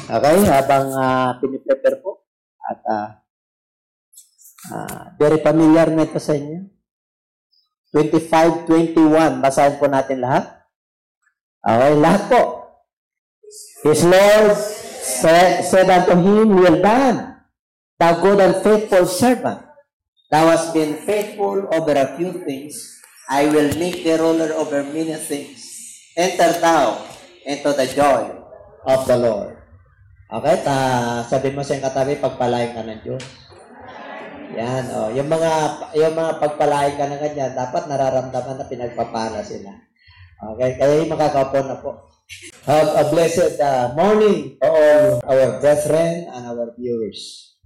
Okay, habang piniprepare po. At very familiar na ito sa inyo. 25:21. Basahin po natin lahat. Okay, lahat po. His Lord said unto him, Well done, thou good and faithful servant. Thou hast been faithful over a few things. I will make thee ruler over many things. Enter thou into the joy of the Lord. Okay, sabi mo sa iyong katabi, pagpalain ka ng Diyos. Yan, yung mga pagpalain ka ng ganyan, dapat nararamdaman na pinagpapala sila. Okay, kaya yung makakaupo na po. Have a blessed morning to all our brethren and our viewers.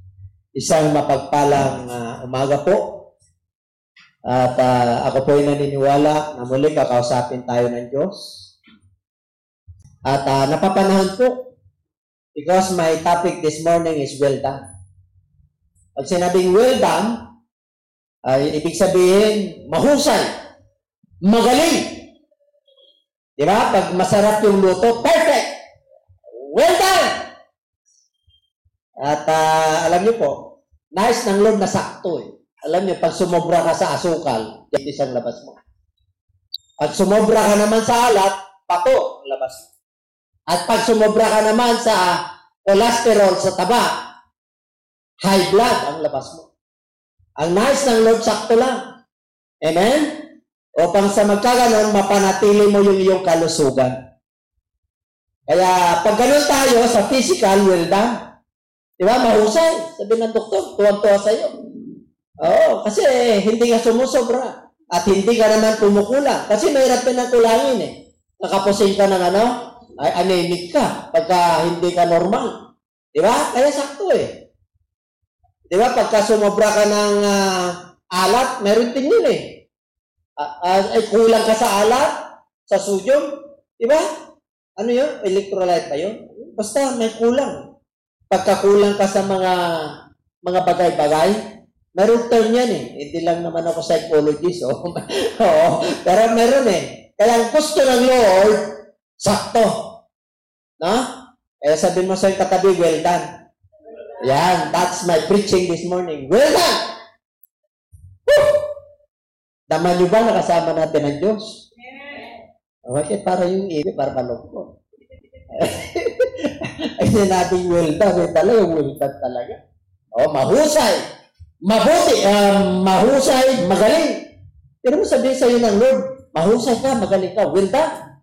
Isang mapagpalang umaga po. At ako po ay naniniwala na muli kakausapin tayo ng Diyos. At napapanahon po because my topic this morning is well done. Pag sinabing well done, ay ibig sabihin mahusay, magaling. Diba? Pag masarap yung luto, perfect! Well done! At alam niyo po, nais ng Lord na sakto eh. Alam niyo, pag sumobra ka sa asukal, yan isang labas mo. Pag sumobra ka naman sa alat, pato, labas mo. At pag sumobra ka naman sa cholesterol, sa taba, high blood ang labas mo. Ang nais ng Lord, sakto lang. Amen? Upang sa magkaganon, mapanatili mo yung iyong kalusugan. Kaya, pag ganun tayo sa physical, well done. Diba? Mahusay. Sabi ng doktor, tuwan-tuwa sa'yo. Oo, kasi hindi ka sumusobra. At hindi ka naman tumukulang. Kasi mahirap pinagkulangin eh. Nakapusin ka ng ay anemic ka pagka hindi ka normal. Diba? Kaya sakto eh. Diba? Pagka sumobra ka ng alat, meron din yun eh. Ay kulang ka sa alat, sa sodium, di ba? Ano yun? Electrolyte ba yun? Basta may kulang. Pagkakulang ka sa mga bagay-bagay, meron term yan eh. Hindi lang naman ako psychologist. Oo, pero meron eh. Kaya ang gusto ng Lord, sakto. No? Kaya sabihin mo sa yung katabi, well done. Yan, that's my preaching this morning. Well done! Woo! Naman nyo ba nakasama natin ang Diyos? Okay, para yung ibig, para malungkot. Ay sinabing well done, talaga, well done talaga. Mahusay, mabuti, mahusay, magaling. Pero mo sabihin sa'yo ng Lord, mahusay ka, magaling ka, well done.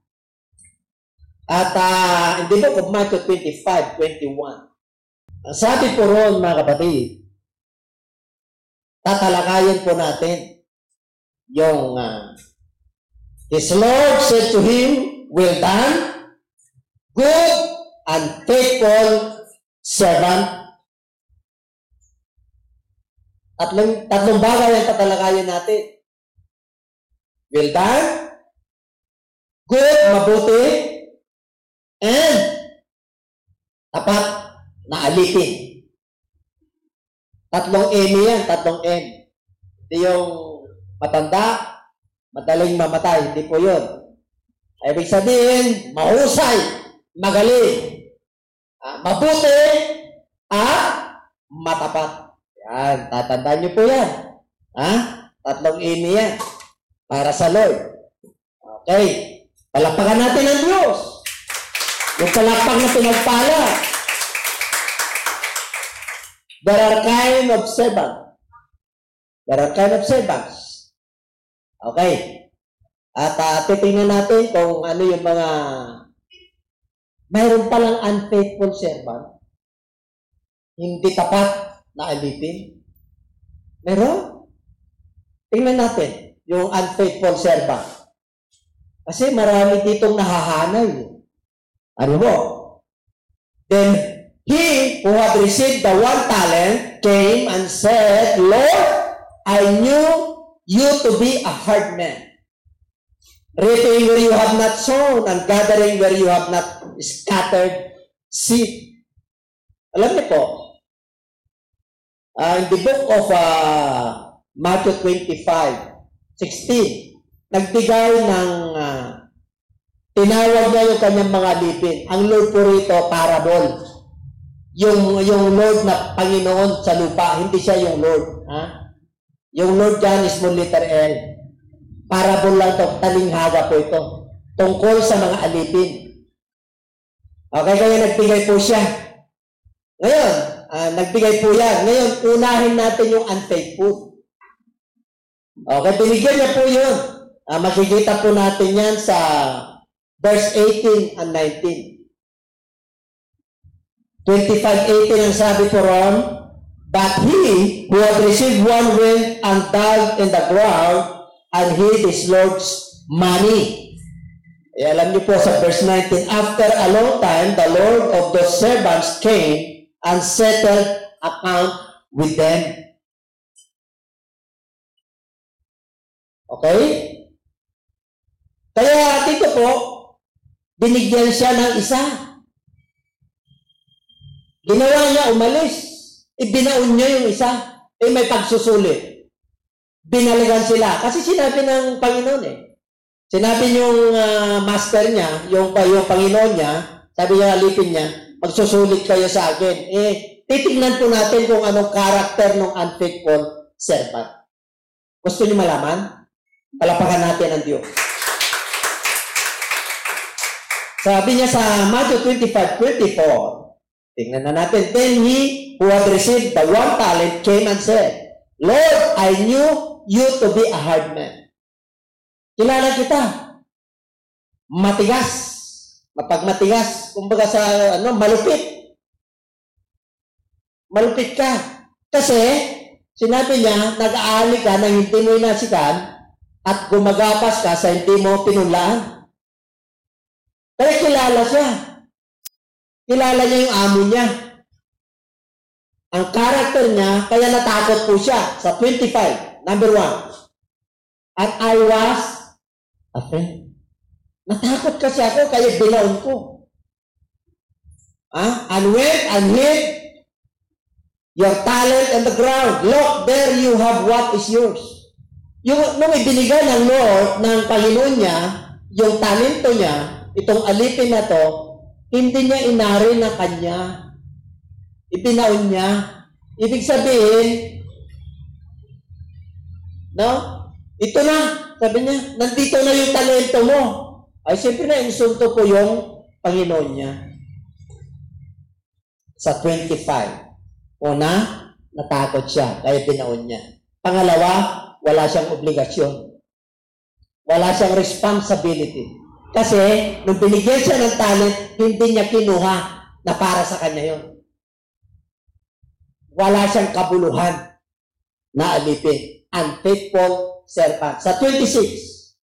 At in the book of Matthew 25:21, sabi po roon mga kapatid, tatalakayin po natin yung His Lord said to him, Well done, good and faithful servant. Tatlong bagay ang tatalakayin natin. Well done, good, mabuti, and tapat na alipin. Tatlong M yan, tatlong M. Hindi yung matanda, madaling mamatay. Hindi po yun. Ibig sabihin, mahusay, magaling, mabuti, matapat. Yan, tatandaan niyo po yan. Tatlong M yan. Para sa Lord. Okay. Palakpakan natin ang Diyos. Yung palakpak na pinagpala. There are kind of servants. There are kind of servants. Okay. At titingnan natin kung ano yung mga mayroon palang unfaithful servant. Hindi tapat na alipin. Meron. Tingnan natin yung unfaithful servant. Kasi marami ditong nahahanay. Ano mo? Then, he who had received the 1 talent came and said, Lord, I knew you to be a hard man, reaping where you have not sown and gathering where you have not scattered seed. Alam niyo po, in the book of Matthew 25:16, nagbigay ng tinawag niya yung kanyang mga alipin. Ang Lord po rito, parable. yung Lord na Panginoon sa lupa, hindi siya yung Lord. Ha? Yung Lord dyan is small letter L. Parable lang to, talinghaga po ito. Tungkol sa mga alipin. Okay, kaya nagbigay po siya. Ngayon, nagbigay po yan. Ngayon, unahin natin yung unfaithful. Okay, binigyan niya po yun. Makikita po natin yan sa verse 18 and 19. 25:18 ang sabi po ron, but he who had received one wind and dug in the ground and hid his Lord's money. Alam niyo po sa verse 19, after a long time, the Lord of those servants came and settled account with them. Okay? Kaya dito po, binigyan siya ng isa. Ginawa niya, umalis. Ibinaon niya yung isa. May pagsusulit. Binalikan sila. Kasi sinabi ng Panginoon Sinabi yung master niya, yung Panginoon niya, sabi niya, alipin niya, magsusulit kayo sa akin. Titignan po natin kung anong karakter ng unfaithful servant. Gusto niyo malaman? Palapakan natin ang Diyos. Sabi niya sa Matthew 25:24, tingnan na natin. Then he who had received the one talent came and said, Lord, I knew you to be a hard man. Kilala kita. Matigas. Mapagmatigas. Kumbaga sa malupit. Malupit ka. Kasi, sinabi niya, nag-aali ka nang hindi mo inasikan at gumagapas ka sa hindi mo pinulaan. Kaya kilala siya. Kilala niya yung amo niya. Ang karakter niya, kaya natakot po siya sa 25, number 1. And I was afraid. Natakot kasi ako, kaya binaon ko. And went and hid your talent on the ground. Look, there you have what is yours. Nung ibinigay ng Lord, ng Panginoon niya, yung talento niya, itong alipin na to, hindi niya inari na kanya. Ibinaon niya. Ibig sabihin, ito na, sabi niya, nandito na yung talento mo. Ay, siyempre na, insulto po yung Panginoon niya. Sa 25. Una, natakot siya, kaya binaon niya. Pangalawa, wala siyang obligasyon. Wala siyang responsibility. Kasi, nung binigyan siya ng talent, hindi niya kinuha na para sa kanya yon. Wala siyang kabuluhan na alipin. Unfaithful servant. Sa 26,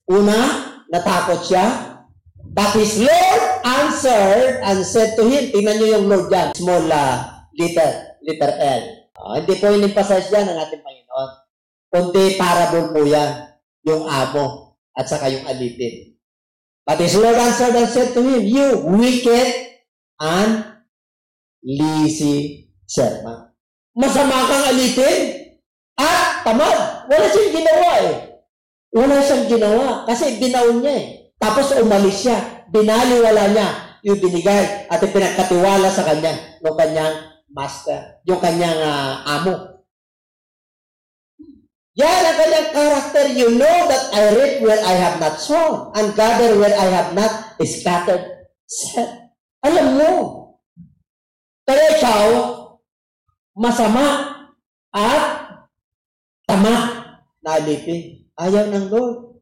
una, natakot siya. But his Lord answered and said to him, tingnan niyo yung Lord dyan, small letter L. Hindi po in-emphasize dyan ng ating Panginoon. Kundi parable po yan, yung amo at saka yung alipin. But his Lord answered and said to him, you wicked and lazy servant. Masama kang alipin at tamad. Wala siyang ginawa Wala siyang ginawa kasi binaon niya Tapos umalis siya. Binaliwala niya yung binigay at pinagkatiwala sa kanya ng kanyang master, yung kanyang amo. Yan ang kanyang character. You know that I reap where I have not sown and gather where I have not scattered. Alam mo. Kaya ikaw, masama at tama na alipin. Ayaw ng Lord.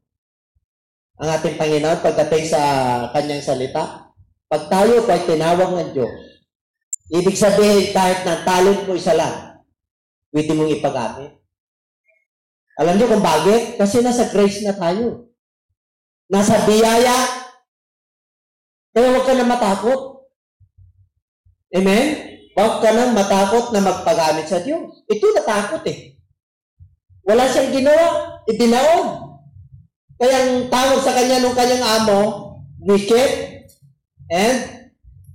Ang ating Panginoon, pagdating sa kanyang salita, pag tayo po ay tinawag ng Diyos, ibig sabihin kahit na talent mo isa lang, pwede mong ipagamit. Alam niyo kung bakit? Kasi nasa grace na tayo. Nasa biyaya. Kaya huwag ka na matakot. Amen? Huwag ka na matakot na magpagamit sa Diyos. Ito natakot Wala siyang ginawa. Ibinaon. Kaya ang tawag sa kanya nung kanyang amo, wicked and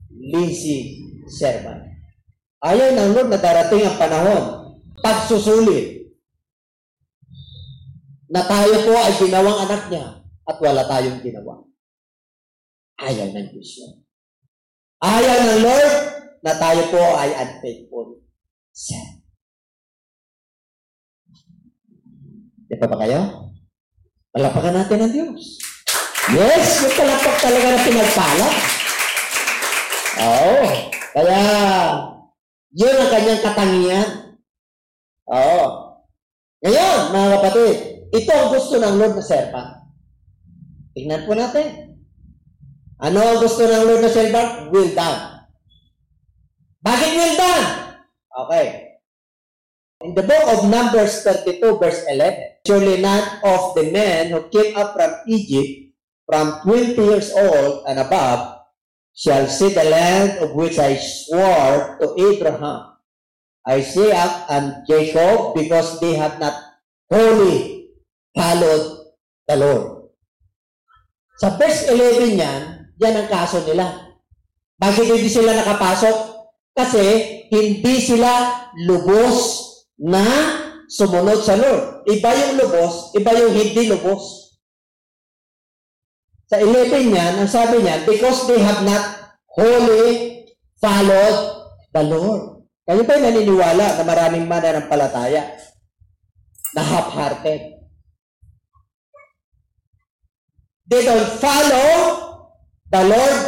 lazy servant. Ayaw ng Lord na darating ang panahon, pagsusulit, na tayo po ay ginawang anak niya at wala tayong ginawa. Ayaw ng Diyos yun. Ayaw ng Lord na tayo po ay unfaithful. Di pa ba kayo? Palapakan natin ang Diyos. Yes, yung palapak talaga na pinagpala. Oo. Kaya, yun ang kanyang katangian. Oo. Ngayon, mga kapatid, ito ang gusto ng Lord na servant. Tingnan po natin. Ano ang gusto ng Lord na servant? Well done. Bakit well done? Okay. In the book of Numbers 32, verse 11, surely none of the men who came up from Egypt from 20 years old and above shall see the land of which I swore to Abraham, Isaac, and Jacob, because they have not wholly followed the Lord. Sa verse 11 yan ang kaso nila. Bakit hindi sila nakapasok? Kasi hindi sila lubos na sumunod sa Lord. Iba yung lubos, iba yung hindi lubos. Sa 11 yan, ang sabi niya, because they have not wholly followed the Lord. Kayo ba'y naniniwala na maraming mananampalataya na half-hearted? They don't follow the Lord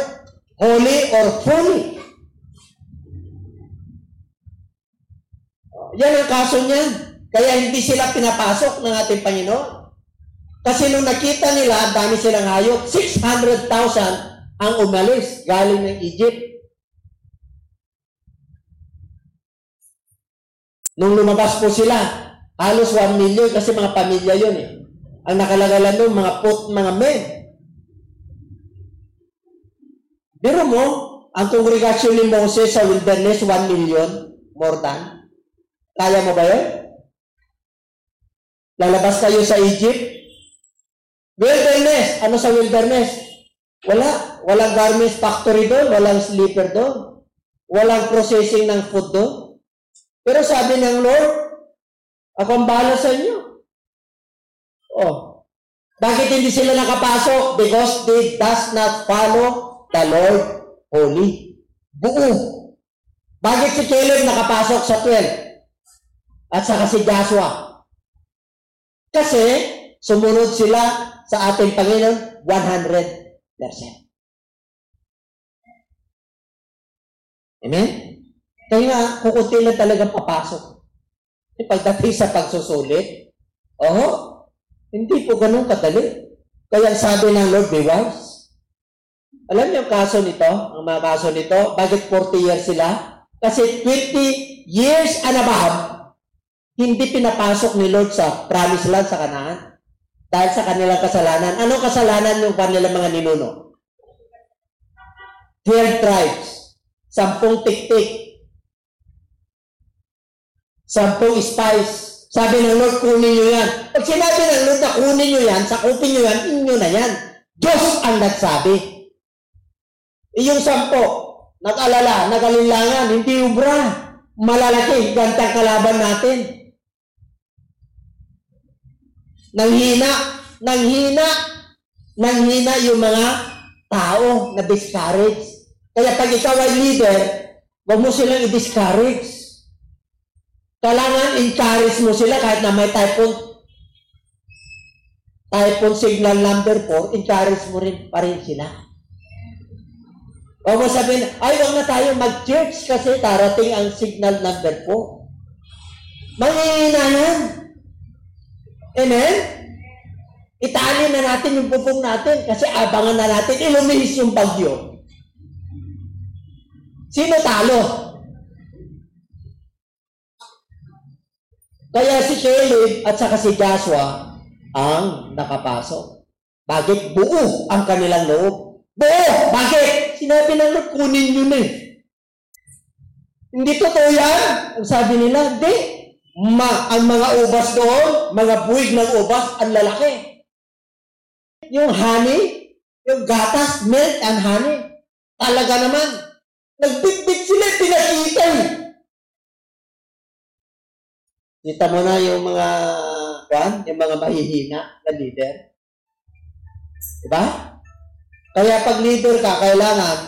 wholly or fully. Yan ang kaso niyan. Kaya hindi sila pinapasok ng ating Panginoon. Kasi nung nakita nila, dami silang hayop, 600,000 ang umalis galing ng Egypt. Nung lumabas po sila, halos 1 million kasi mga pamilya yun eh. Ang nakalagalan doon, mga men. Biro mo, ang kongregasyon ni Moses sa wilderness, 1 million, more than. Kaya mo ba yun? Lalabas kayo sa Egypt? Wilderness. Ano sa wilderness? Wala. Walang garments factory doon. Walang sleeper doon. Walang processing ng food doon. Pero sabi ng Lord, ako ang bahala sa inyo. Oh. Bakit hindi sila nakapasok? Because they does not follow the Lord wholly. Buo. Bakit si Caleb nakapasok sa 12? At saka si Joshua. Kasi, sumunod sila sa ating Panginoon 100%. Amen? Kaya nga, kukunti lang talagang papasok. Pagdating sa pagsusulit, hindi po ganun kadali. Kaya sabi ng Lord, be wise. Alam niyo ang kaso nito, ang mga kaso nito, bakit 40 years sila? Kasi 20 years and above, hindi pinapasok ni Lord sa promised land sa Canaan dahil sa kanilang kasalanan. Anong kasalanan ng kanilang mga ninuno? 12 tribes, 10 tiktik, 10 spies. Sabi ng Lord, kunin nyo yan. Pag sinabi ng Lord na kunin nyo yan, sakupin nyo yan, inyo na yan. Diyos ang nagsabi. Yung 10, nag-alala, nag-alinlangan, hindi ubra. Malalaki, gantang kalaban natin. Nanghina yung mga tao na discourage. Kaya pag ikaw ay leader, huwag mo silang i-discourage. Kailangan encourage mo sila kahit na may typhoon signal number 4, encourage mo rin pa rin sila. Huwag mo sabihin, ay huwag na tayo mag-church kasi darating ang signal number 4. Manghihina yan. Amen? Itali na natin yung bubong natin kasi abangan na natin ilumihis yung bagyo. Sino talo? Kaya si Caleb at saka si Joshua ang nakapasok. Bakit? Buo ang kanilang loob. Buo! Bakit? Sinabi ng Lord, kunin nyo na eh. Hindi totoo yan. Ang sabi nila, hindi. Ang mga ubas doon, mga buwig ng ubas, ang lalaki. Yung honey, yung gatas, milk and honey, talaga naman. Nagbitbit sila, pinakita eh. Kita mo na yung mga mahihina na leader. Diba? Kaya pag leader ka, kailangan,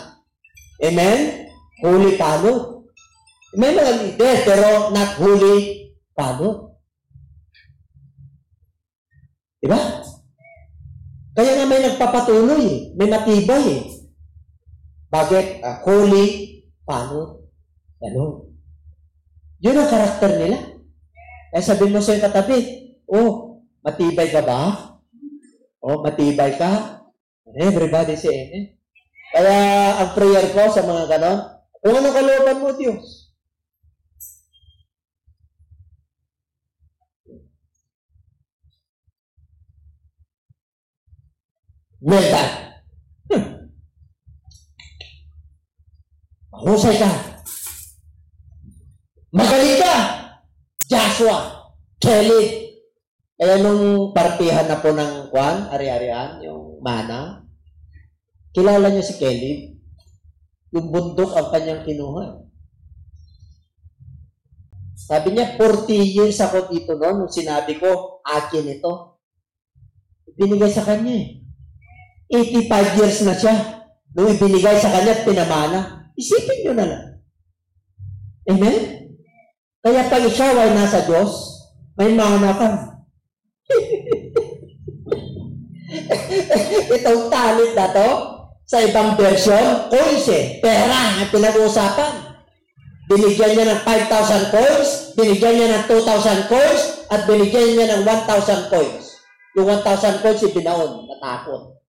amen? Holy palo. May mga leader, pero not holy palo. Diba? Kaya nga may nagpapatuloy eh. May matibay eh. Bakit? Holy palo. Ano? Yun ang karakter nila. Kaya sabihin mo sa yung katabi, matibay ka ba? Matibay ka? Everybody say amen. Kaya ang prayer ko sa mga ganon, kung anong kalooban mo, Diyos. Well done. Mahusay ka. Magaling ka. Joshua. Kelly. Kaya nung partihan na po ng ari-arian, yung mana, kilala niyo si Kelly. Yung bundok ang kanyang kinuha. Sabi niya, 40 years ako dito noon, nung sinabi ko, akin ito. Binigay sa kanya eh. 85 years na siya. Nung ibinigay sa kanya at pinamana, isipin niyo na lang. Amen? Kaya pag ikaw ay nasa Diyos, may mana ka. Itong talent na to, sa ibang version, coins eh. Pera ang pinag-uusapan. Binigyan niya ng 5,000 coins, binigyan niya ng 2,000 coins, at binigyan niya ng 1,000 coins. Yung 1,000 coins, ibinaon, natakot.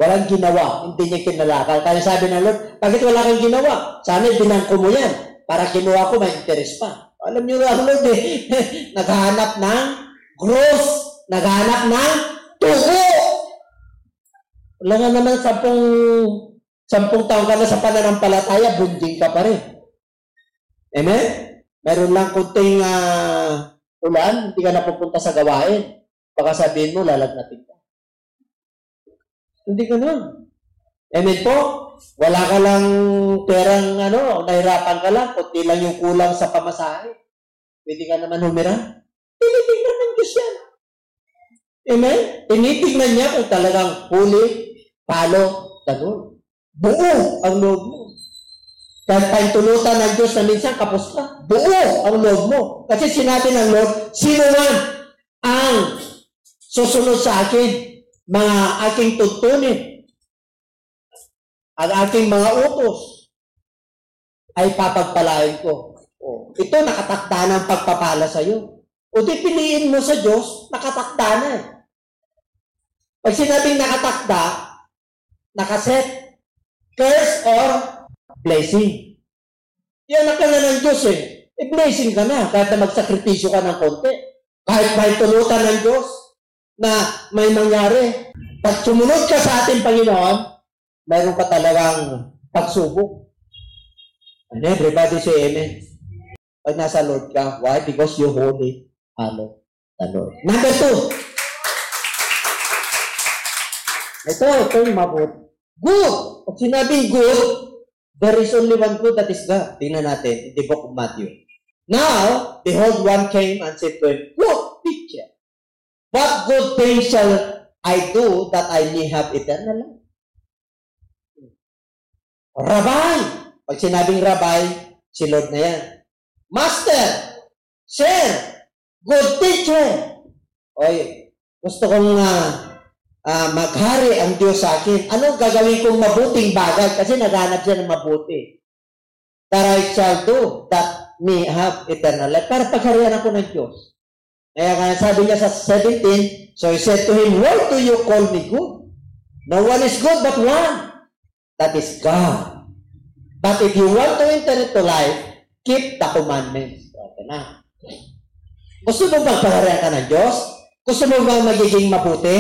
Walang ginawa, hindi niya kinalakal. Kaya sabi ng Lord, bakit wala kang ginawa? Sana binangko mo yan, para kinuha ko, may interest pa. Alam niyo ang Lord eh, naghahanap ng growth, naghahanap ng tubo. Wala nga naman 10 taon ka na sa pananampalataya, bunding ka pa rin. Amen? Meron lang kunting ulan, hindi ka napupunta sa gawain. Baka sabihin mo, lalagnatin ka. Hindi ganun. Amen po? Wala ka lang perang, nahirapan ka lang, kunti lang yung kulang sa pamasahe. Pwede ka naman humira. Tinitignan ng Diyos yan. Amen? Tinitignan niya kung talagang huli, palo, ganun. Buo ang loob mo. Kahit paintulutan ng Diyos na minsan kapos ka, buo ang loob mo. Kasi sinabi ng Lord, sino man ang susunod sa akin, mga aking tutunin, ang aking mga utos, ay papagpalain ko. Ito, nakatakda na ang pagpapala sa iyo. O di piliin mo sa Diyos, nakatakda na eh. Pag sinabing nakatakda, nakaset, curse or blessing. Yan ka na ng Diyos eh. Blessing ka na, kahit na magsakripisyo ka ng konti. Kahit may tulutan ng Diyos na may mangyari. Pag sumunod ka sa ating Panginoon, mayroon ka talagang pagsubok. And everybody say amen. Pag nasa Lord ka, why? Because you holy, the Lord. Number 2. Ito yung mabuti. Good. Pag sinabing good, there is only one good, that is God. Tingnan natin in the book of Matthew. Now, behold, one came and said to him, Look, teacher, what good thing shall I do that I may have eternal life? Rabbi. Pag sinabing Rabbi, si Lord na yan. Master, Sir, good teacher. Oy, gusto kong maghari ang Diyos sa akin. Ano gagawin kong mabuting bagay? Kasi naghanap siya ng mabuti. That I shall do, that may have eternal life. Para pagharian ako ng Diyos. Kaya sabi niya sa 17, so he said to him, why do you call me good? No one is good but one. That is God. But if you want to enter into life, keep the commandments. Okay na. Gusto mo bang pagharian ka ng Diyos? Gusto mo bang magiging mabuti?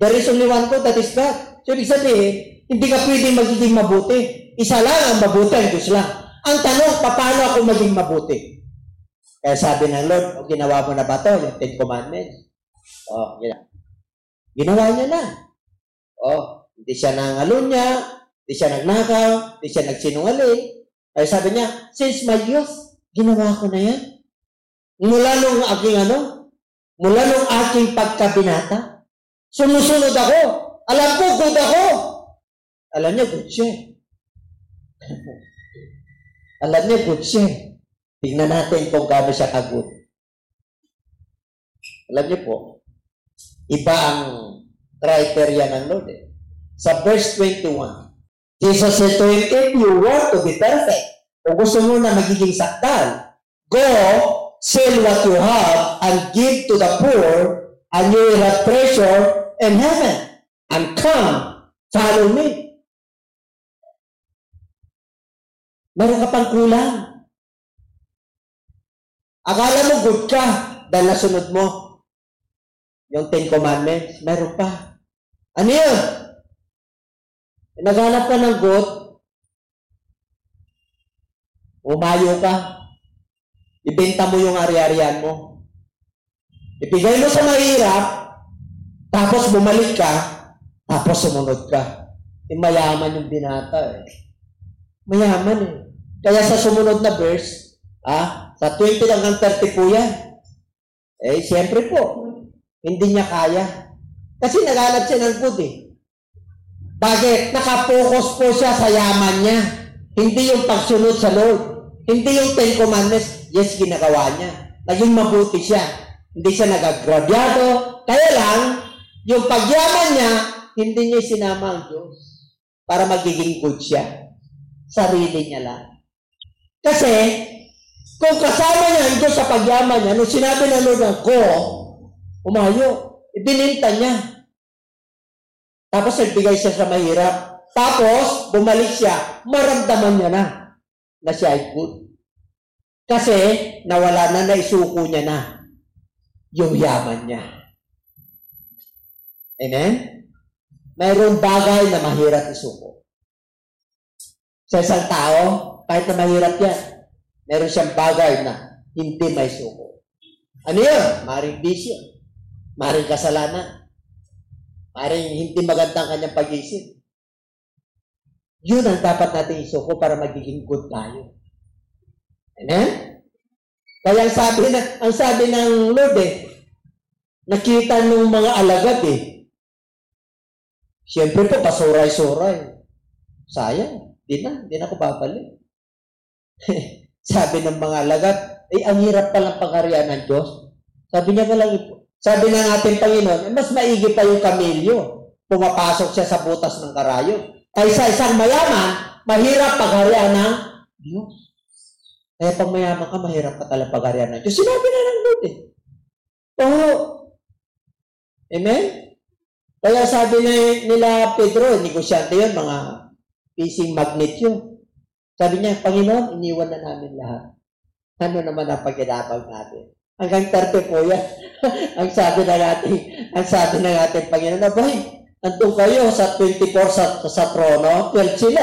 There is only one God, that is God. So, ibig sabihin, hindi ka pwedeng magiging mabuti. Isa lang ang mabuti, ang Diyos lang. Ang tanong, paano ako maging mabuti? Kaya sabi ng Lord, ginawa mo na ba ito? Yung 10 Commandments. Ginawa niya na. Hindi siya nangalunya, hindi siya nagnakaw, hindi siya nagsinungaling. Kaya sabi niya, since my youth, ginawa ko na yan. Mula nung aking pagkabinata, sumusunod ako. Alam ko, good ako. Alam niya, good siya. Alam niyo, good siya. Tingnan natin kung gaano siya ka-good. Alam niyo po, iba ang criteria ng Lord. Sa verse 21, Jesus said to him, if you want to be perfect, kung gusto mo na magiging sakdal, go, sell what you have, and give to the poor, and you will have treasure in heaven. And come, follow me. Meron ka pang kulang. Akala mo good ka dahil nasunod mo yung 10 Commandments. Meron pa. Ano yun? Naghanap ka ng good, umayo ka, ibenta mo yung ari-arian mo, ibigay mo sa mahirap, tapos bumalik ka, tapos sumunod ka. Mayaman yung binata eh. Mayaman eh. Kaya sa sumunod na verse, sa 20 hanggang 30 po yan. Eh, siyempre po, hindi niya kaya. Kasi naghanap siya ng good eh. Bakit? Nakapokus po siya sa yaman niya. Hindi yung pagsunod sa Lord. Hindi yung 10 Commandments. Yes, ginagawa niya. Naging mabuti siya. Hindi siya nagagrabyado. Kaya lang, yung pagyaman niya, hindi niya sinama ang Diyos para magiging good siya. Sarili niya lang. Kasi, kung kasama niya ang Diyos sa pagyaman niya, nung sinabi na Lord ng ko, umayo, ibininta niya. Tapos nagbigay siya sa mahirap. Tapos, bumalik siya. Maramdaman niya na siya ay good. Kasi, nawala na, naisuko niya na yung yaman niya. Amen? Mayroong bagay na mahirap isuko. Sa isang tao, kahit na mahirap yan, meron siyang bagay na hindi may suko. Ano yun? Maring bisyo. Maring kasalanan. Maring hindi magandang kanyang pag-isip. Yun ang dapat natin isuko para magiging good tayo. Amen? Kaya ang sabi ng Lord nakita ng mga alagad siyempre po, pasuray-suray. Sayang, di na ako babalik. Sabi ng mga alagad, ang hirap palang pangharian ng Diyos. Sabi niya palang sabi ng ating Panginoon, mas maigi pa yung kamilyo. Pumapasok siya sa butas ng karayo. Kaysa isang mayaman, mahirap pagharian ng Diyos. Kaya pag mayaman ka, mahirap ka talaga pagharian ng Diyos. Sinabi na ng Lord Amen? Kaya sabi nila Pedro, negosyante yun, mga fishing magnet yun. Sabi niya, Panginoon, iniwan na namin lahat. Ano naman ang pagkinabang natin? Hanggang 30 po yan. ang sabi ng ating Panginoon, abay, nandun kayo sa 24 sa trono, 12 sila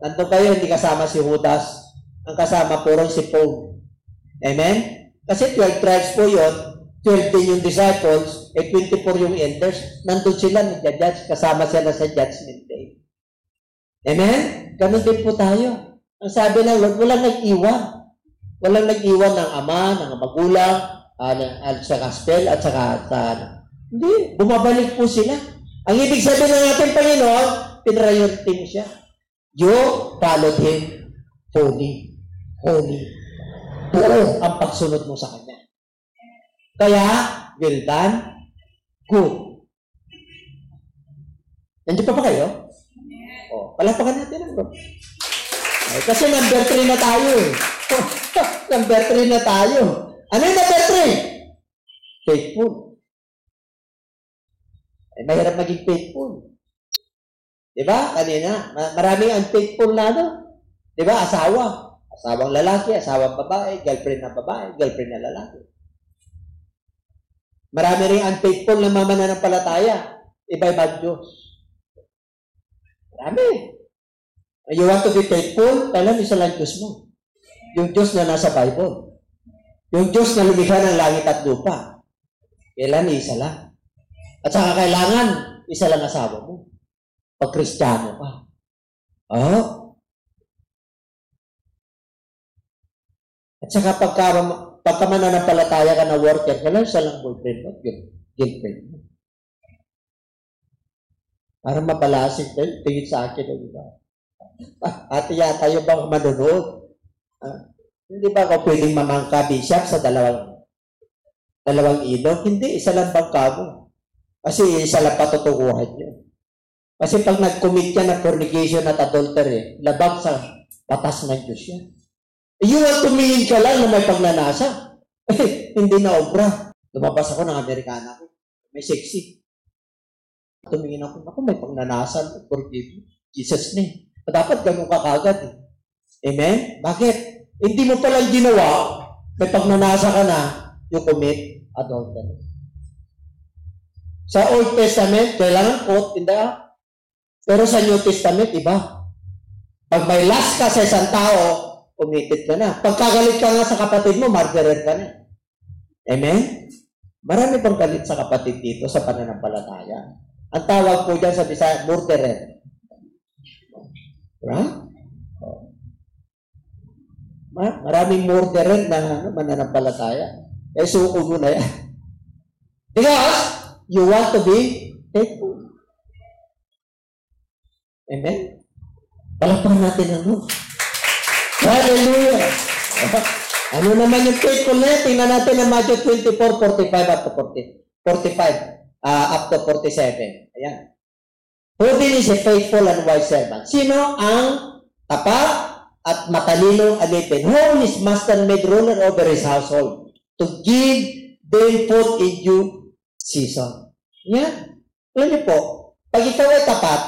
nandun kayo, hindi kasama si Judas. Ang kasama purong si Paul. Amen? Kasi 12 tribes po yun, 12 din yung disciples, 24 yung elders. Nandun sila, nagja-judge, kasama sila sa judgment day. Amen? Ganun din po tayo. Ang sabi ng Lord, walang nag-iwan. Walang nag-iwan ng ama, ng magulang, sa gospel, at saka hindi, bumabalik po sila. Ang ibig sabihin ng ating Panginoon, pinrayority mo siya. You followed Him holy. Holy. Puro ang pagsunod mo sa Kanya. Kaya, well done, good. Nandiyan pa ba kayo? Palapakan natin ang Lord. Kasi number 3 na tayo number 3 na tayo. Ano yung number 3? Faithful. Mahirap maging faithful. Diba? Kanina, maraming unfaithful na Diba? Asawa. Asawang lalaki, asawang babae, girlfriend na babae, girlfriend na lalaki. Marami rin unfaithful na mamananampalataya. Iba-ibang Diyos. Marami. You want to be faithful? Kailan isa lang Diyos mo. Yung Diyos na nasa Bible. Yung Diyos na lumikha ng langit at lupa. Kailan isa lang. At saka kailangan isa lang asawa mo. Pag Kristiyano ka. At saka pagka mananampalataya ka na worker, kailangan isa lang boyfriend mo. Girlfriend mo. Para mapalasig tayo, tingin sa akin, diba? Ate yata yung bang manunod. Hindi ba ako pwedeng mamangka, Bishop, sa dalawang ilog? Hindi, isa lang bangka mo. Kasi isa lang patutukuhan nyo. Kasi pag nag-commit ka ng fornication at adultery, labag sa batas ng Diyos yan. Yung tumingin ka lang na may pagnanasa. Hindi na obra. Lumabas ako ng Amerikana ko. May sexy. Tumingin ako, may pagnanasa. Forgive me. Jesus name. Dapat ganun ka kagad. Amen? Bakit? Hindi mo palang ginawa, may pagnanasa ka na, you commit adultery. Sa Old Testament, kailangan quote, hindi Pero sa New Testament, iba. Pag may last ka sa isang tao, committed ka na. Pagkagalit ka nga sa kapatid mo, murderer ka na. Amen? Marami pang galit sa kapatid dito sa pananampalataya. Ang tawag po dyan sa Bisaya, murderer. Right? Maraming murderer na mananampalataya. Suko mo na yan. Because you want to be faithful. Amen? Palakpakan natin ang Lord. Hallelujah! Ano naman yung faithful na yan? Tingnan natin ang Matthew 24, 45 up to 45, up to 47. Ayan. Who then is a faithful and wise servant? Sino ang tapat at matalinong alipin? Whom his master made ruler over his household to give them food in due season. Yan. Alam niyo po, pag ikaw ay tapat,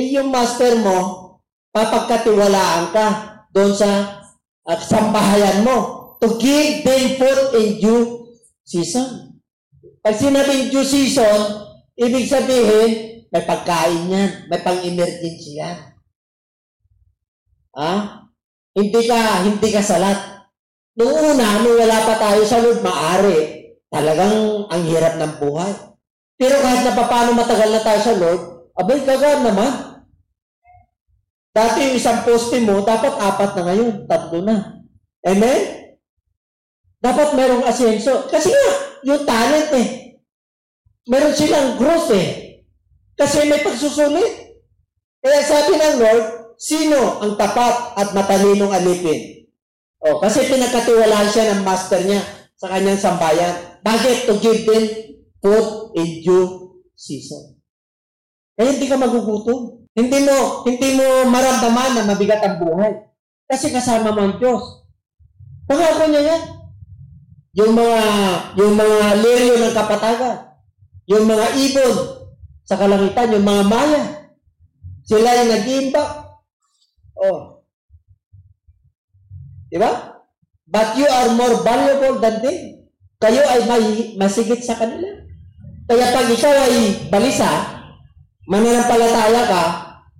yung master mo, papagkatiwalaan ka doon sa sambahayan mo to give them food in due season. Pag sinabing due season, ibig sabihin, may pagkain yan, may pang-emergency yan. Hindi ka salat. Noong una, nung wala pa tayo sa Lord, maari. Talagang ang hirap ng buhay. Pero kahit na paano matagal na tayo sa Lord, abay, gagaan naman. Dati yung isang poste mo, dapat 4 na ngayon, 3 na. Amen? Dapat merong asenso. Kasi nga, yung talent meron silang growth Kasi may pagsusulit. Kaya sabi ng Lord, sino ang tapat at matalinong alipin? Kasi pinagkatiwalaan siya ng master niya sa kanyang sambayan. Bakit? To give them food in due season. Kaya hindi ka magugutom. Hindi mo maramdaman na mabigat ang buhay. Kasi kasama mo ang Diyos. Pangako niya yan. Yung mga liryo ng kapatagan, yung mga ibon sa kalangitan, yung mga maya, sila yung nag-iimbak. Diba? But you are more valuable than them. Kayo ay masigit sa kanila. Kaya pag ikaw ay balisa, mananampalataya ka,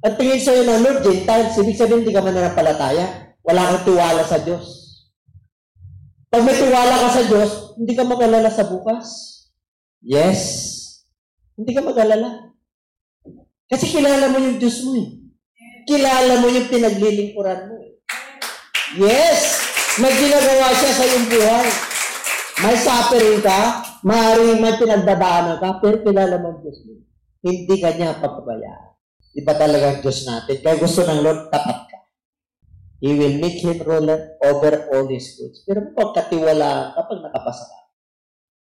at tingin sa'yo ng Lord Gentiles, ibig sabihin hindi ka mananampalataya. Wala kang tiwala sa Diyos. Pag may tiwala ka sa Diyos, hindi ka mag-alala sa bukas. Yes. Hindi ka mag-alala. Kasi kilala mo yung Diyos mo Kilala mo yung pinaglilingkuran mo Yes. May ginagawa siya sa iyong buhay. May suffering ka, maaaring may pinagdadaanan ka, pero kilala mo ang Diyos mo. Hindi ka niya papabayaan. Iba talaga ang Diyos natin. Kaya gusto ng Lord, tapat ka. He will make him ruler over all his goods. Pero pagkatiwalaan kapag nakapasa ka,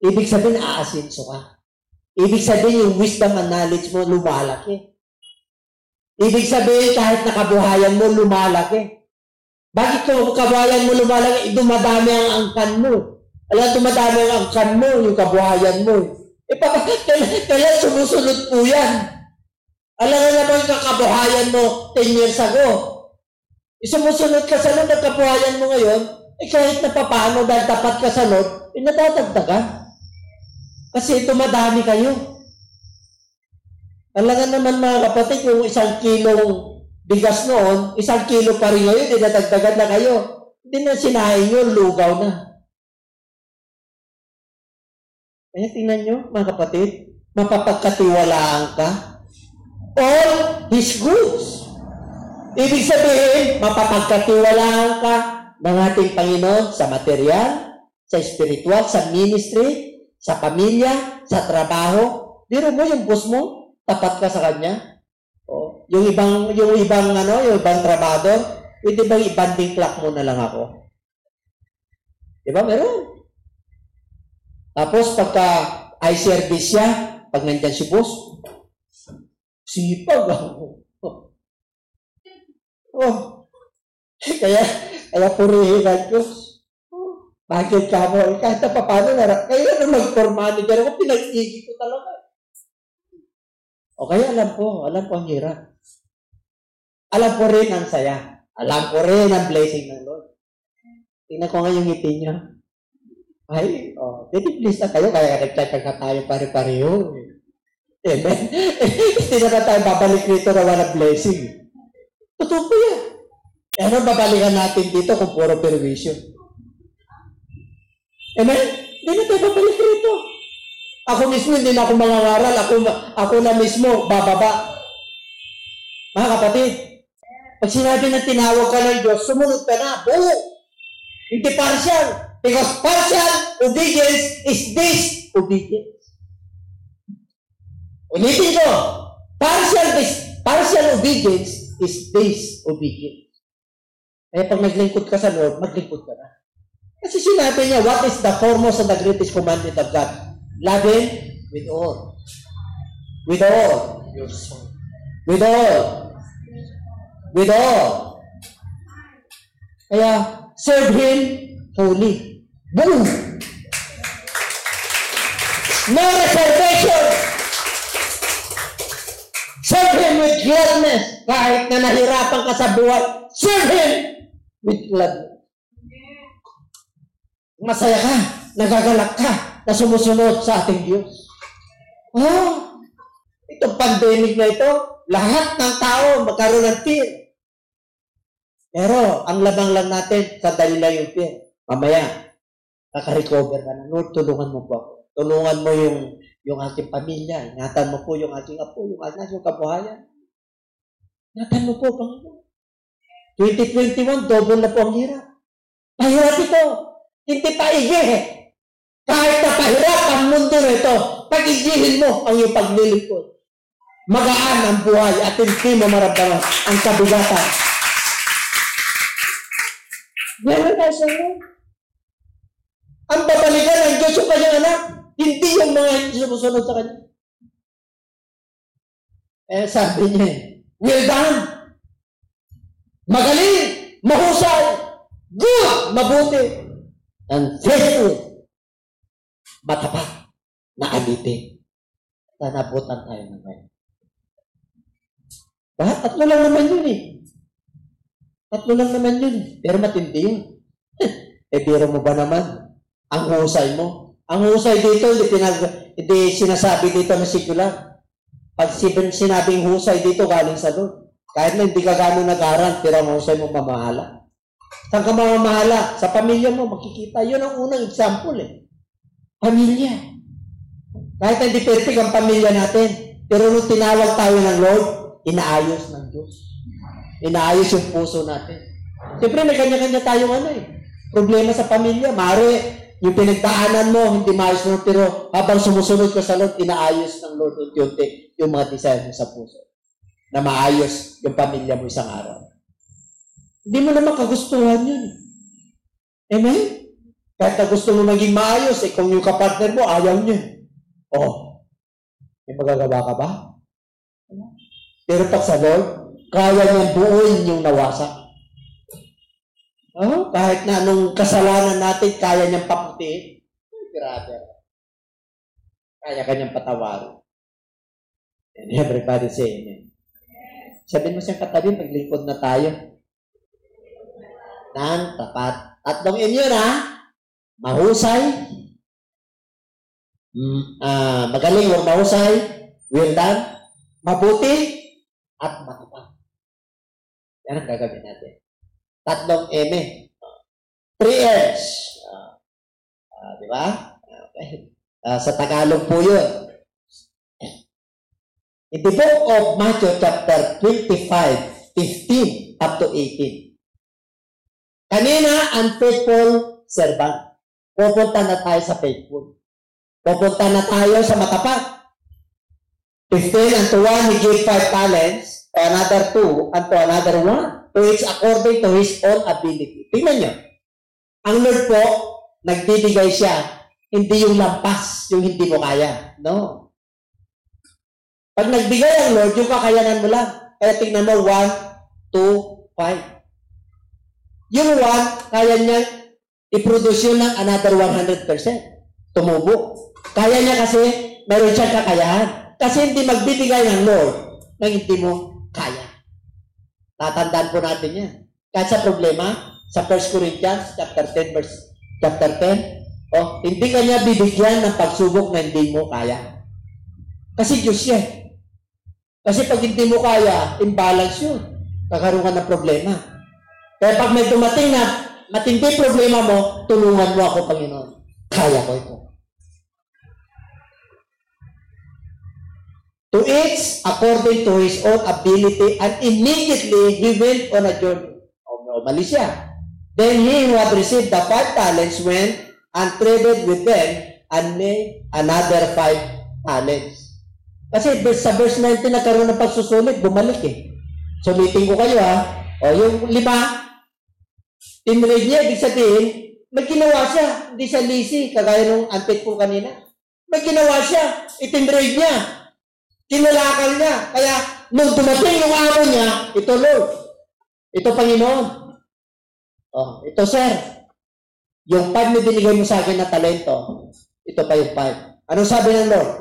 ibig sabihin, aasinso ka. Ibig sabihin, yung wisdom and knowledge mo, lumalaki. Ibig sabihin, kahit nakabuhayan mo, lumalaki. Bakit kung kabuhayan mo lumalaki, dumadami ang angkan mo. Alam, dumadami ang angkan mo, yung kabuhayan mo. Kaya sumusunod po yan. Alam na naman yung kabuhayan mo 10 years ago. Sumusunod ka sa Lord, ang kabuhayan mo ngayon, kahit na papaano dahil tapat ka sa Lord, natatagdagan. Kasi dumadami kayo. Alam nga naman mga kapatid, yung 1 kilong bigas noon, 1 kilo pa rin ngayon, dinadagdagan na kayo. Hindi na sinahin nyo, lugaw na. Kaya tingnan nyo, mga kapatid, mapapagkatiwalaan ka. All His goods. Ibig sabihin, mapapagkatiwalaan ka ng ating Panginoon sa material, sa spiritual, sa ministry, sa pamilya, sa trabaho. Biro mo yung boss mo, tapat ka sa kanya. yung ibang trabador, pwede bang i-banding clock mo na lang ako? Diba? Meron. Tapos, pagka i-service siya, pag nandyan si boss, sipag ako. Kaya purihin ang Diyos. Bakit ka mo? Kahit na paano kaya na mag-for-manager ako, pinag-igi ko talaga. Okay, alam ko ang hirap. Alam ko rin ang saya. Alam ko rin ang blessing ng Lord. Tingnan ko nga yung ngiti niya. Ay, please na kayo, kaya nagtatag na tayo pare-pareho. Amen? Hindi na tayo babalik dito na walang blessing. Totoo po yan. Pero babalikan natin dito kung puro perwisyo. Amen? Hindi na tayo babalik dito. Ako mismo, hindi na ako mangangaral. Ako na mismo, bababa. Mga kapatid, pag sinabi na tinawag ka ng Diyos, sumunod ka na. Buo. Hindi partial. Because partial obedience is disobedience. Ulitin ko. Partial obedience is disobedience. Kaya pag naglingkod ka sa Lord, maglingkod ka na. Kasi sinabi niya, what is the foremost and the greatest commandment of God? Love Him with all. With all. With all. With all. Kaya, serve Him fully. Boom! No reservation! Serve Him with gladness. Kahit na nahirapan ka sa buhay, serve Him with gladness. Masaya ka, nagagalak ka, na sumusunod sa ating Diyos. Itong pandemic na ito, lahat ng tao magkaroon ng fear. Pero, ang labang lang natin, sandali lang yung fear. Mamaya, kaka-recover ka na. Lord, tulungan mo po ako. Tulungan mo yung aking pamilya. Ingatan mo po yung aking apo, yung aking kabuhayan. Ingatan mo po, Panginoon. 2021, double na po ang hirap. Mahirap ito. Hindi pa kahit na pahirap ang mundo nito, pag-igihin mo ang iyong paglilingkod. Magaan ang buhay at hindi mo maramdaman ang kabigatan. Meron tayo sa inyo. Ang babalikan ng Diyos yung kanyang anak, hindi yung mga hindi sumusunod sa kanya. Sabi niya, well done. Magaling, mahusay, good, mabuti, and faithful, matapat, na alitin. Nanabutan tayo ng ngayon. Tatlo lang naman yun Tatlo lang naman yun. Pero matindi yun. Biro mo ba naman? Ang husay mo. Ang husay dito, hindi sinasabi dito na sikular. Pag sinabing husay dito, galing sa Lord. Kahit na hindi ka gano'n nag-aral, pero ang husay mo mamahala. Saan ka mamahala? Sa pamilya mo, makikita. Yun ang unang example Pamilya. Kahit hindi perfect ang pamilya natin, pero nung tinawag tayo ng Lord, inaayos ng Diyos. Inaayos yung puso natin. Siyempre, may kanya-kanya tayong problema sa pamilya. Mare, yung pinagdaanan mo, hindi maayos mo, pero habang sumusunod ka sa Lord, inaayos ng Lord unti-unti yung mga desire mo sa puso. Na maayos yung pamilya mo isang araw. Hindi mo naman kagustuhan yun. Amen? Kahit na gusto mo maging maayos, kung yung kapartner mo, ayaw niya. May magagawa ka ba? Pero pag sa Lord, kaya niyang buuin yung nawasak. Kahit na anong kasalanan natin, kaya niyang paputiin. Grabe. Kaya kanyang patawarin. And everybody say amen. Sabihin mo siyang katabi, maglingkod na tayo. Ng tapat. Tatlong yun mahusay, magaling o mahusay, well done, mabuti, at matapat. Yan ang gagawin natin. Tatlong M. 3 M's. Di ba? Okay. Sa Tagalog po yun. In the book of Matthew chapter 25:15 up to 18. Kanina, unfaithful servant. Pupunta na tayo sa faithful. Pupunta na tayo sa matapat. 15 unto 1, he gave 5 talents. to another 2, and to another 1. To each according to his own ability. Tingnan nyo. Ang Lord po, nagbibigay siya. Hindi yung lampas, yung hindi mo kaya. No. Pag nagbigay ang Lord, yung kakayanan mo lang. Kaya tingnan mo, 1, 2, 5. Yung 1, kaya niya i-produce yun ng another 100%. Tumubo. Kaya niya kasi, meron siyang kakayahan. Kasi hindi magbibigay ng Lord na hindi mo kaya. Tatandaan po natin yan. Kahit sa problema, sa 1 Corinthians, chapter 10, hindi ka niya bibigyan ng pagsubok na hindi mo kaya. Kasi Diyos yan. Kasi pag hindi mo kaya, imbalance yun. Kakaroon ka ng problema. Kaya pag may dumating na matindi problema mo, tulungan mo ako, Panginoon. Kaya ko ito. To each according to his own ability, and immediately he went on a journey. Mali siya. Then he who had received the 5 talents went and traded with them and made another 5 talents. Kasi sa verse 19 nagkaroon ng pagsusulit, bumalik eh. Sulitin ko kayo ha. O yung 5, tinrade niya, ibig sabihin, may ginawa siya. Hindi siya lazy, kagaya nung unfaithful kanina. May ginawa siya, itinrade niya. Kinalakal niya. Kaya, nung dumating yung amo niya, ito Lord. Ito Panginoon. Oh, ito Sir. Yung 5 na binigay mo sa akin na talento, ito pa yung 5. Anong sabi ng Lord?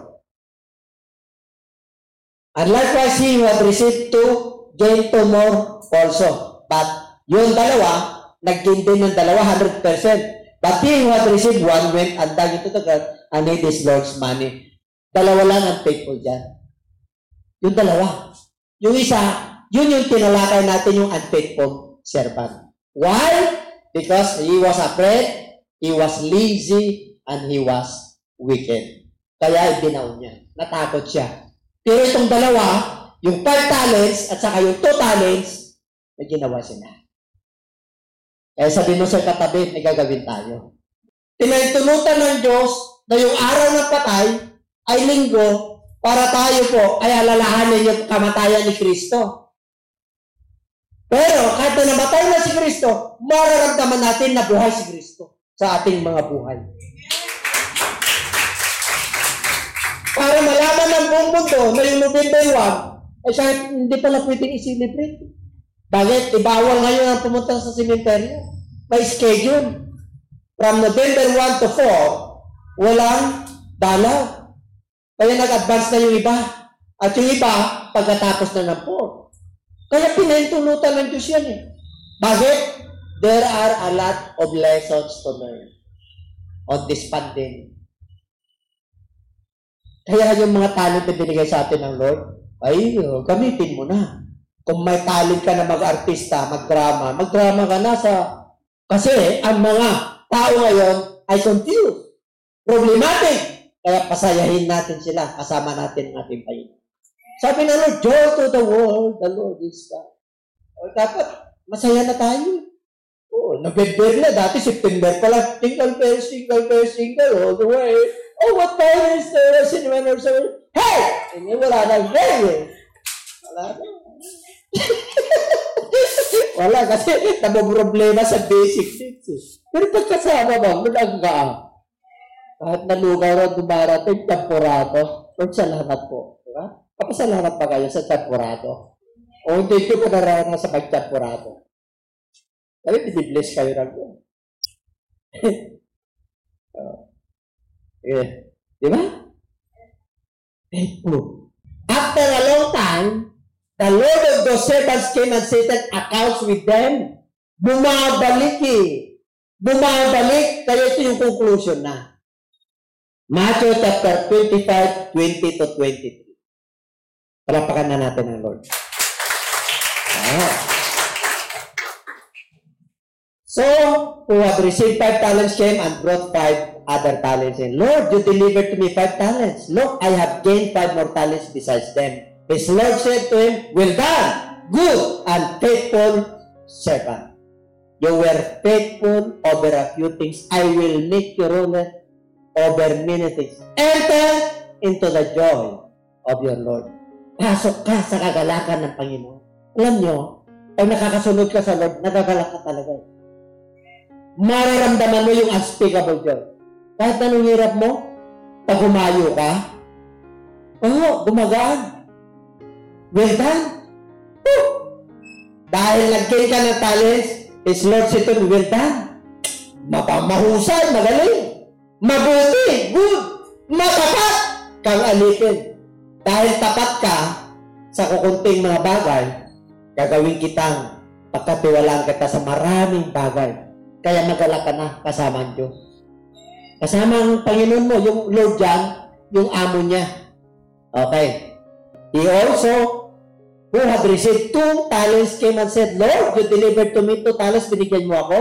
And likewise, he who had received 2, gained 2 more also. But, yung dalawa, nag-gain din ng 100%. But he who had received 1 went and dug into the ground and hid his Lord's money. Dalawa lang ang faithful dyan. Yung dalawa. Yung isa, yun yung tinalakay natin yung unfaithful servant. Why? Because he was afraid, he was lazy, and he was wicked. Kaya ibinaw niya. Natakot siya. Pero itong dalawa, yung 5 talents at saka yung 2 talents, may ginawa sila. Kaya sabi mo sa katabi, may gagawin tayo. Tinutulutan ng Diyos na yung araw ng patay ay linggo para tayo po ay alalahanin yung kamatayan ni Kristo. Pero kahit na namatay na si Kristo, mararamdaman natin na buhay si Kristo sa ating mga buhay. Para malaman ng buong mundo na yung November 1, ay kahit hindi pala pwedeng i-celebrate. Bakit? Ibawal ngayon ang pumunta sa sementeryo. May schedule. From November 1 to 4, walang dalaw. Kaya nag-advance na yung iba. At yung iba, pagkatapos na ng 4. Kaya pinahintulutan ng Diyos yan eh. Bakit? There are a lot of lessons to learn on this pandemic. Kaya yung mga talent na binigay sa atin ng Lord, ay, gamitin mo na. Kung may talent ka na mag-artista, mag-drama ka na sa... Kasi ang mga tao ngayon ay confused, problematic. Kaya pasayahin natin sila, kasama natin ang ating Panginoon. Sabi na Lord, joy to the world, the Lord is God. O dapat, masaya na tayo. Oo, November na, dati September pa lang, single pair, all the way. Oh, what time is the cinema service? Hey! Hindi, wala na day eh. Wala na. Wala, kasi namoproblema sa basic needs eh. Pero pagkasama ba, mananggaan. Kahit nalugaw rin dumarating, temporado. Salamat po. Diba? Kapasalamat pa kayo sa temporado. O hindi ko pa naranasan sa pag-temporado. Kaya binibless kayo lang yun. Diba? After a long time, the Lord of those servants came and settled accounts with them. Bumabalik eh. Bumabalik. Kaya ito yung conclusion na. Matthew chapter 25, 20 to 23. Palapakan na natin ang Lord. So, who had received 5 talents came and brought 5 other talents in. Lord, you delivered to me 5 talents. Look, I have gained 5 more talents besides them. His Lord said to him, well done, good and faithful servant. You were faithful over a few things. I will make you ruler over many things. Enter into the joy of your Lord. pasok ka sa kagalakan ng Panginoon. Alam nyo, pag nakakasunod ka sa Lord, nagagalak ka talaga. Mararamdaman mo yung unspeakable joy. Kahit anong hirap mo, pag humayo ka, gumagaan. Well done. Dahil nag-gain ka ng talents, His Lord said to me, well done. Mahusay, magaling. Mabuti, good. Matapat kang alitin. Dahil tapat ka sa kukunting mga bagay, gagawin kitang pagkatiwalaan kita sa maraming bagay. Kaya magalak ka na kasama ang Diyos. Kasama ang Panginoon mo, yung Lord dyan, yung amo niya. Okay. He also, who had received 2 talents, came and said, Lord, you delivered to me 2 talents, binigyan mo ako.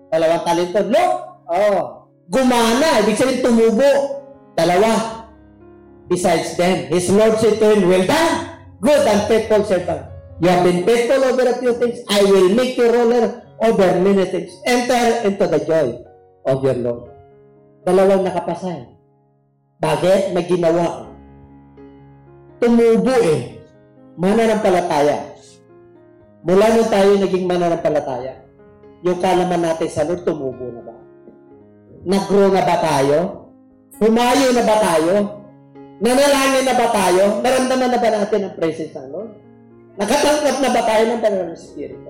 2 talento. Lord, gumana, ibig sabihin tumubo. 2. Besides them, his Lord said to him, well done, good and faithful servant. You have been faithful over a few things. I will make you ruler over many things. Enter into the joy of your Lord. 2 nakapasay. Bakit? May ginawa. Tumubo mananampalataya. Mula nung tayo naging mananampalataya, yung kalaman natin sa Lord, tumubo na ba? Nag-grow na ba tayo? Humayo na ba tayo? Nanalangin na ba tayo? Naramdaman na ba natin ang presence ng Lord? Nakatanggap na ba tayo ng Banal na Espiritu?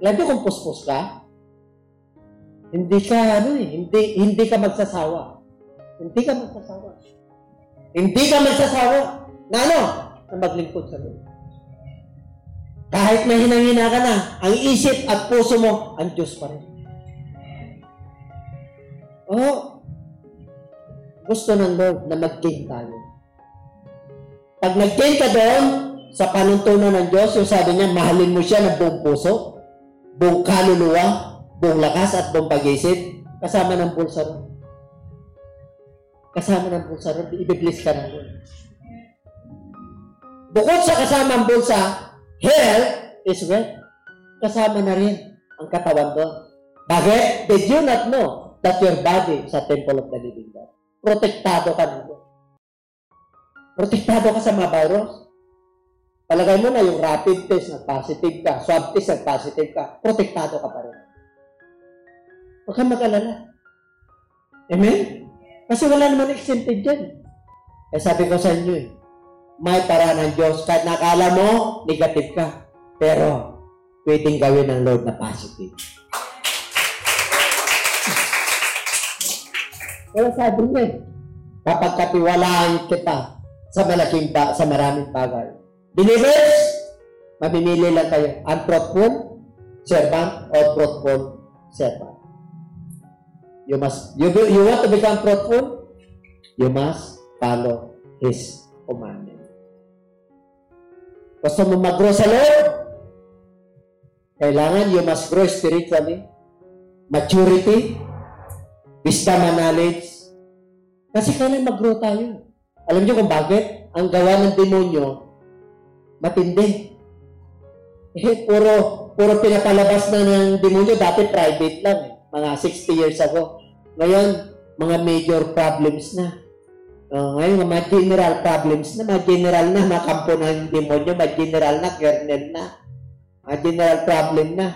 Lalo kung puspos ka, hindi ka magsasawa. Hindi ka magsasawa. Hindi ka magsasawa. Na na maglingkod sa Lord. Kahit na hinang-hina ka na, ang isip at puso mo, ang Diyos pa rin. Gusto ng Lord na mag-gain tayo. Pag nag-gain ka doon, sa panuntunan ng Diyos, yung sabi niya, mahalin mo siya ng buong puso, buong kaluluwa, buong lakas at buong pag-isip, kasama ng bulsa ron. Kasama ng bulsa ron, i-bless ka ng Lord. Bukod sa kasama ang bulsa, health is wealth. Kasama na rin ang katawan doon. Bakit? Did you not know that your body is a temple of the living God? Protektado ka na doon. Protektado ka sa mga virus. Palagay mo na yung rapid test, nag-positive ka. Swab test, nag-positive ka. Protektado ka pa rin. Huwag kang mag-alala. Amen? Kasi wala naman exempted dyan. Kaya sabi ko sa inyo may paraan ng Diyos. Kahit nakala mo, negative ka. Pero, pwedeng gawin ng Lord na positive. Kaya sabi niya, kapag katiwalaan kita sa maraming bagay. Believers, mamimili lang kayo. Unfruitful servant or fruitful servant. You want to become fruitful? You must follow His commandment. Gusto mo mag-grow sa Lord? Kailangan you must grow spiritually, maturity, wisdom and knowledge. Kasi kailangan mag-grow tayo. Alam niyo kung bakit? Ang gawa ng demonyo, matindi. Puro pinapalabas na ng demonyo, dati private lang. Mga 60 years ago. Ngayon, mga major problems na. Ngayon, mga general problems na, mga general na, mga kampo ng demonyo, mga general na, kernel na, mga general problem na.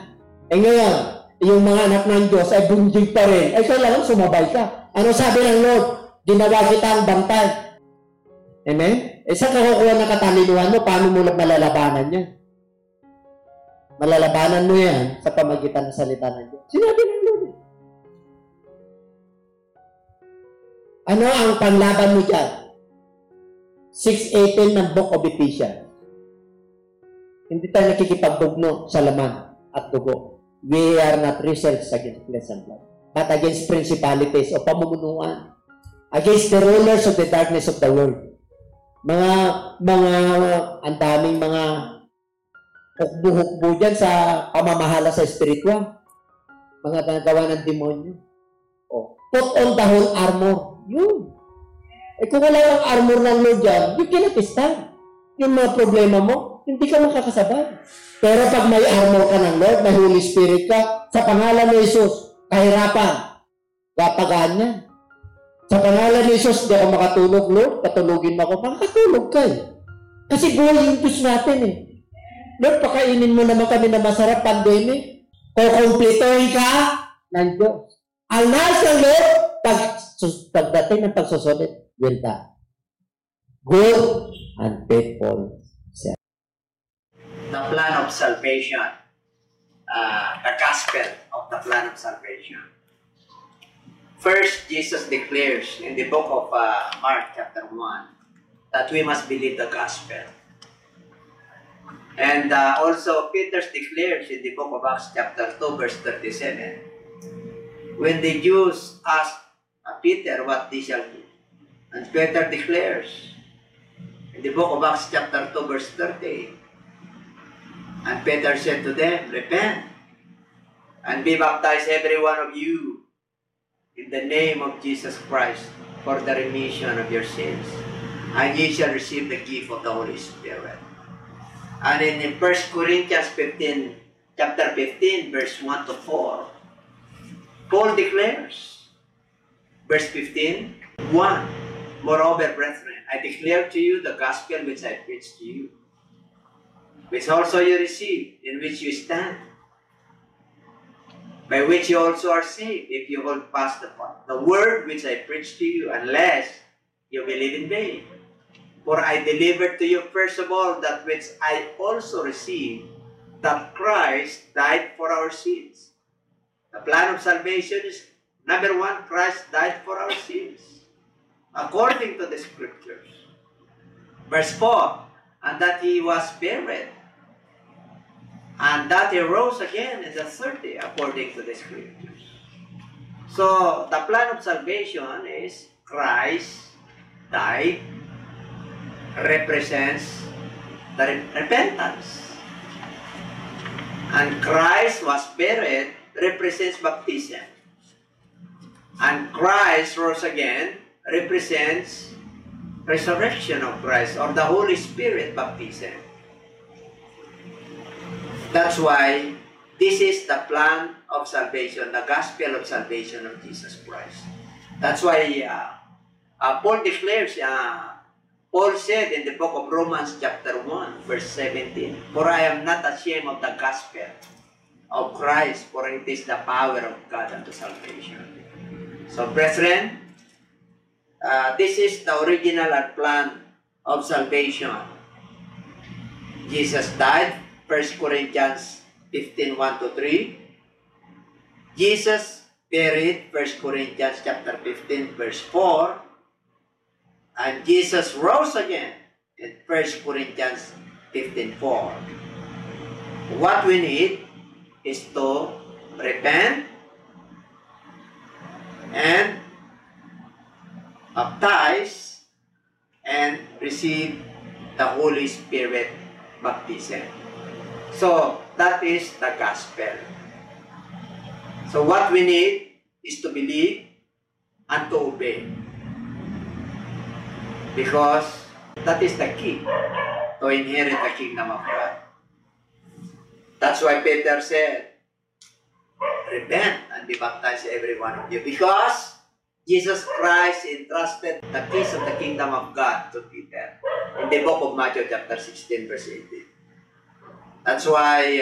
Ngayon, yung mga anak ng Diyos ay bunjig pa rin. Kailangan sumabay ka. Ano sabi ng Lord? Ginawa kita ang bantay. Amen? Saan ka kukuha ng katalinuhan mo? Paano mo malalabanan yan? Malalabanan mo yan sa pamagitan ng salita ng Diyos. Sinabi ng Lord. Ano ang panlaban mo dyan? 6:18 ng Book of Ephesians. Hindi tayo nakikipagdugno sa laman at dugo. We are not wrestlers against flesh and blood, but against principalities o pamumunuan, against the rulers of the darkness of the world. Ang daming mga hukbo-hukbo dyan sa pamamahala sa spiritual. Mga nagawa ng demonyo. Put on the whole armor. Yun. Kung wala ang armor ng Lord dyan, you cannot stand. Yung mga problema mo, hindi ka makakasabay. Pero pag may armor ka ng Lord, may Holy Spirit ka, sa pangalan ni Jesus, kahirapan, gapagaan niya. Sa pangalan ni Jesus, di ako makatulog, Lord, patulogin mo ako, makakatulog ka . Kasi buhay yung Diyos natin eh. Lord, pakainin mo naman kami na masarap pandemic. Kukumplituhin ka ng Diyos. Ang nasa Lord, pagdating ng pagsusunod, will ka. Good and faithful servant. The plan of salvation. The gospel of the plan of salvation. First, Jesus declares in the book of Mark chapter 1 that we must believe the gospel. And also, Peter declares in the book of Acts chapter 2 verse 37, when the Jews asked Peter what they shall do, and Peter declares in the book of Acts chapter 2 verse 30, and Peter said to them, repent, and be baptized every one of you in the name of Jesus Christ for the remission of your sins, and ye shall receive the gift of the Holy Spirit. And in 1 Corinthians 15, chapter 15, verse 1 to 4, Paul declares, verse 15, 1, moreover, brethren, I declare to you the gospel which I preached to you, which also you received, in which you stand, by which you also are saved, if you hold fast the word which I preached to you, unless you believe in vain. For I delivered to you first of all that which I also received, that Christ died for our sins. The plan of salvation is, number one, Christ died for our sins, according to the Scriptures. Verse 4, and that He was buried, and that He rose again in the third day, according to the Scriptures. So, the plan of salvation is Christ died, represents the repentance. And Christ was buried, represents baptism. And Christ rose again, represents resurrection of Christ, or the Holy Spirit baptism. That's why this is the plan of salvation, the gospel of salvation of Jesus Christ. That's why Paul declares, Paul said in the book of Romans chapter 1, verse 17, for I am not ashamed of the gospel of Christ, for it is the power of God unto salvation. So, brethren, this is the original plan of salvation. Jesus died, 1 Corinthians 15, 1 to 3. Jesus buried, 1 Corinthians chapter 15, verse 4. And Jesus rose again in 1 Corinthians 15:4. What we need is to repent and baptize and receive the Holy Spirit baptism. So, that is the gospel. So, what we need is to believe and to obey. Because that is the key to inherit the kingdom of God. That's why Peter said, repent and be baptized every one of you. Because Jesus Christ entrusted the keys of the kingdom of God to Peter in the book of Matthew chapter 16 verse 18. That's why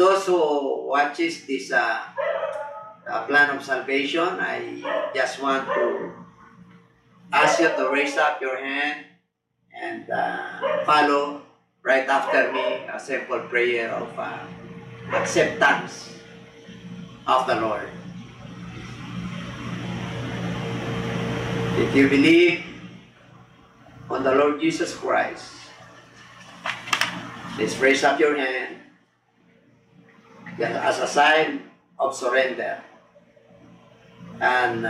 those who watches this plan of salvation, I just want to ask you to raise up your hand and follow right after me a simple prayer of acceptance of the Lord. If you believe on the Lord Jesus Christ, please raise up your hand as a sign of surrender and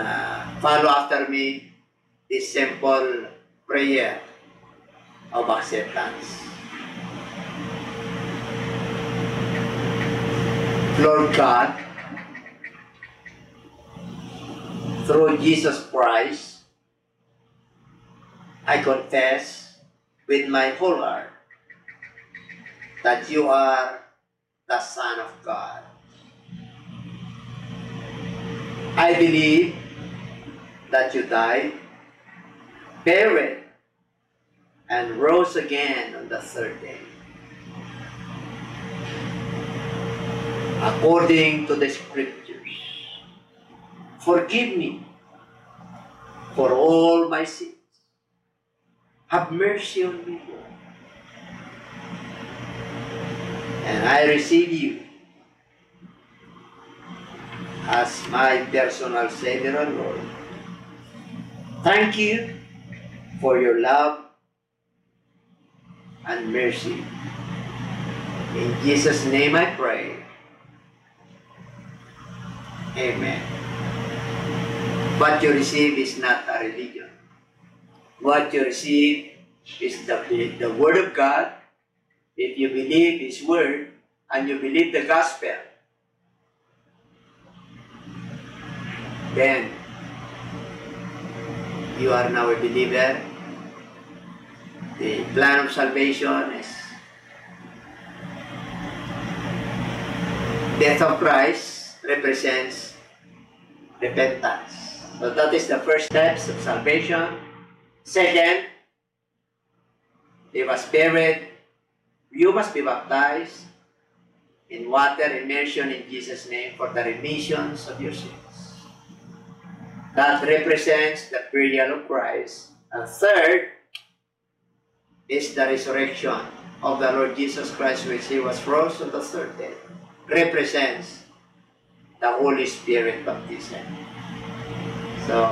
follow after me this simple prayer of acceptance. Lord God, through Jesus Christ, I confess with my whole heart that you are the Son of God. I believe that you died, buried, and rose again on the third day. According to the scriptures, forgive me for all my sins. Have mercy on me, Lord. And I receive you as my personal Savior and Lord. Thank you for your love and mercy. In Jesus' name I pray. Amen. What you receive is not a religion. What you receive is the Word of God. If you believe His Word and you believe the Gospel, then you are now a believer. The plan of salvation is death of Christ represents repentance. So that is the first steps of salvation. Second, He was buried. You must be baptized in water immersion in Jesus' name for the remissions of your sins. That represents the burial of Christ. And third is the resurrection of the Lord Jesus Christ, which He was rose on the third day. Represents the Holy Spirit baptism. So,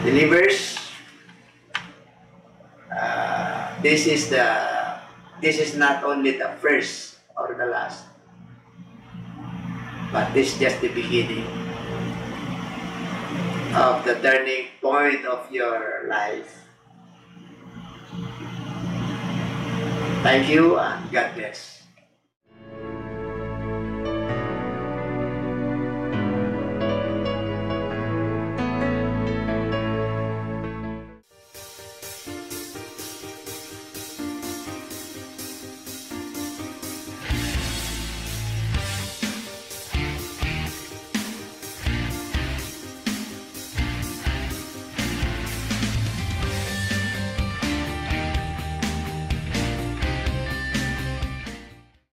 believers, this is not only the first or the last, but this is just the beginning of the turning point of your life. Thank you and God bless.